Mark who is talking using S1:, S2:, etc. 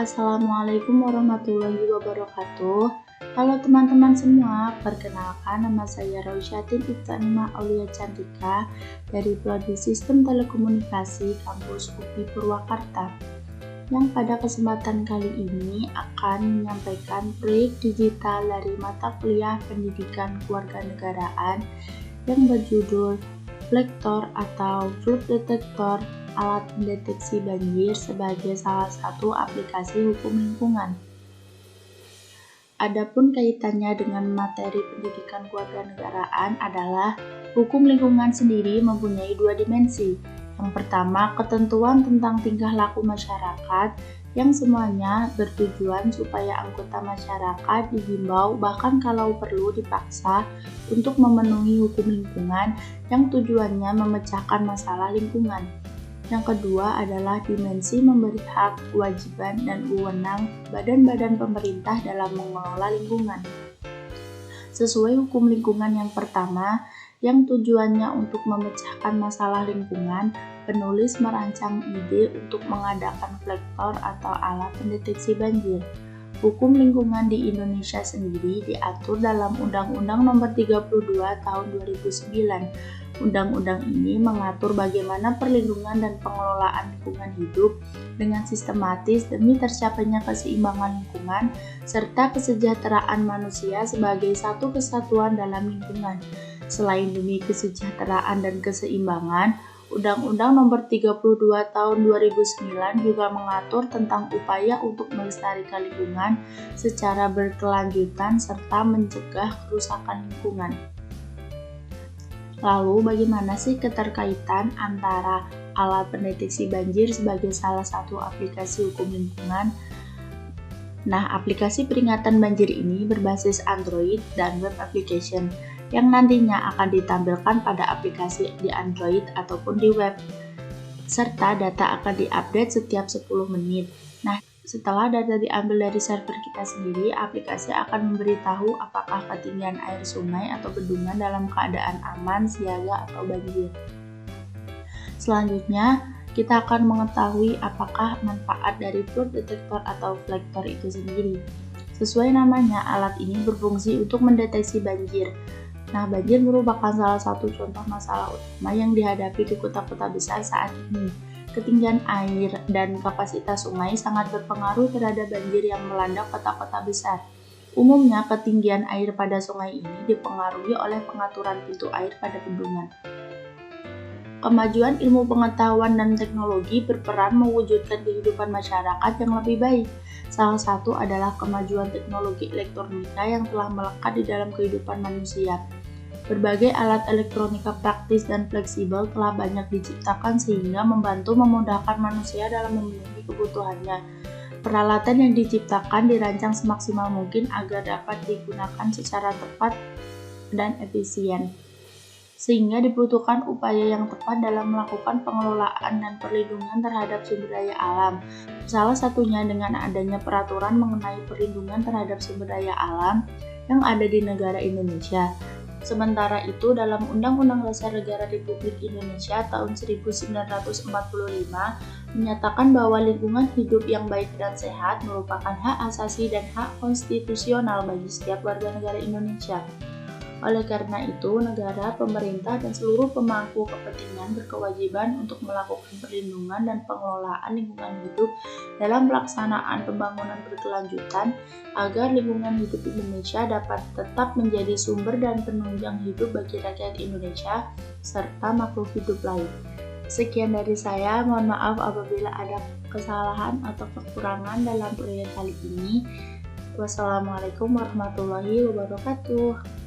S1: Assalamualaikum warahmatullahi wabarakatuh. Halo teman-teman semua, perkenalkan nama saya Rausyatin Ibtanima Aulia Cantika dari Prodi Sistem Telekomunikasi Kampus UPI Purwakarta, yang pada kesempatan kali ini akan menyampaikan proyek digital dari mata kuliah Pendidikan Kewarganegaraan yang berjudul Flektor atau Flood Detector, alat pendeteksi banjir sebagai salah satu aplikasi hukum lingkungan. Adapun kaitannya dengan materi pendidikan kewarganegaraan adalah hukum lingkungan sendiri mempunyai dua dimensi. Yang pertama, ketentuan tentang tingkah laku masyarakat yang semuanya bertujuan supaya anggota masyarakat dihimbau bahkan kalau perlu dipaksa untuk memenuhi hukum lingkungan yang tujuannya memecahkan masalah lingkungan. Yang kedua adalah dimensi memberi hak, kewajiban, dan wewenang badan-badan pemerintah dalam mengelola lingkungan. Sesuai hukum lingkungan yang pertama, yang tujuannya untuk memecahkan masalah lingkungan, penulis merancang ide untuk mengadakan flektor atau alat pendeteksi banjir. Hukum lingkungan di Indonesia sendiri diatur dalam Undang-Undang Nomor 32 Tahun 2009. Undang-undang ini mengatur bagaimana perlindungan dan pengelolaan lingkungan hidup dengan sistematis demi tercapainya keseimbangan lingkungan serta kesejahteraan manusia sebagai satu kesatuan dalam lingkungan. Selain demi kesejahteraan dan keseimbangan, Undang-Undang Nomor 32 Tahun 2009 juga mengatur tentang upaya untuk melestarikan lingkungan secara berkelanjutan serta mencegah kerusakan lingkungan. Lalu bagaimana sih keterkaitan antara alat pendeteksi banjir sebagai salah satu aplikasi hukum lingkungan? Nah, aplikasi peringatan banjir ini berbasis Android dan web application yang nantinya akan ditampilkan pada aplikasi di Android ataupun di web, serta data akan diupdate setiap 10 menit. Nah, setelah data diambil dari server kita sendiri, aplikasi akan memberitahu apakah ketinggian air sungai atau bendungan dalam keadaan aman, siaga, atau banjir. Selanjutnya, kita akan mengetahui apakah manfaat dari flood detector atau flektor itu sendiri. Sesuai namanya, alat ini berfungsi untuk mendeteksi banjir. Nah, banjir merupakan salah satu contoh masalah utama yang dihadapi di kota-kota besar saat ini. Ketinggian air dan kapasitas sungai sangat berpengaruh terhadap banjir yang melanda kota-kota besar. Umumnya, ketinggian air pada sungai ini dipengaruhi oleh pengaturan pintu air pada bendungan. Kemajuan ilmu pengetahuan dan teknologi berperan mewujudkan kehidupan masyarakat yang lebih baik. Salah satu adalah kemajuan teknologi elektronika yang telah melekat di dalam kehidupan manusia. Berbagai alat elektronika praktis dan fleksibel telah banyak diciptakan sehingga membantu memudahkan manusia dalam memenuhi kebutuhannya. Peralatan yang diciptakan dirancang semaksimal mungkin agar dapat digunakan secara tepat dan efisien, sehingga dibutuhkan upaya yang tepat dalam melakukan pengelolaan dan perlindungan terhadap sumber daya alam. Salah satunya dengan adanya peraturan mengenai perlindungan terhadap sumber daya alam yang ada di negara Indonesia. Sementara itu, dalam Undang-Undang Dasar Negara Republik Indonesia tahun 1945 menyatakan bahwa lingkungan hidup yang baik dan sehat merupakan hak asasi dan hak konstitusional bagi setiap warga negara Indonesia. Oleh karena itu, negara, pemerintah, dan seluruh pemangku kepentingan berkewajiban untuk melakukan perlindungan dan pengelolaan lingkungan hidup dalam pelaksanaan pembangunan berkelanjutan agar lingkungan hidup Indonesia dapat tetap menjadi sumber dan penunjang hidup bagi rakyat Indonesia serta makhluk hidup lain. Sekian dari saya, mohon maaf apabila ada kesalahan atau kekurangan dalam proyek kali ini. Wassalamualaikum warahmatullahi wabarakatuh.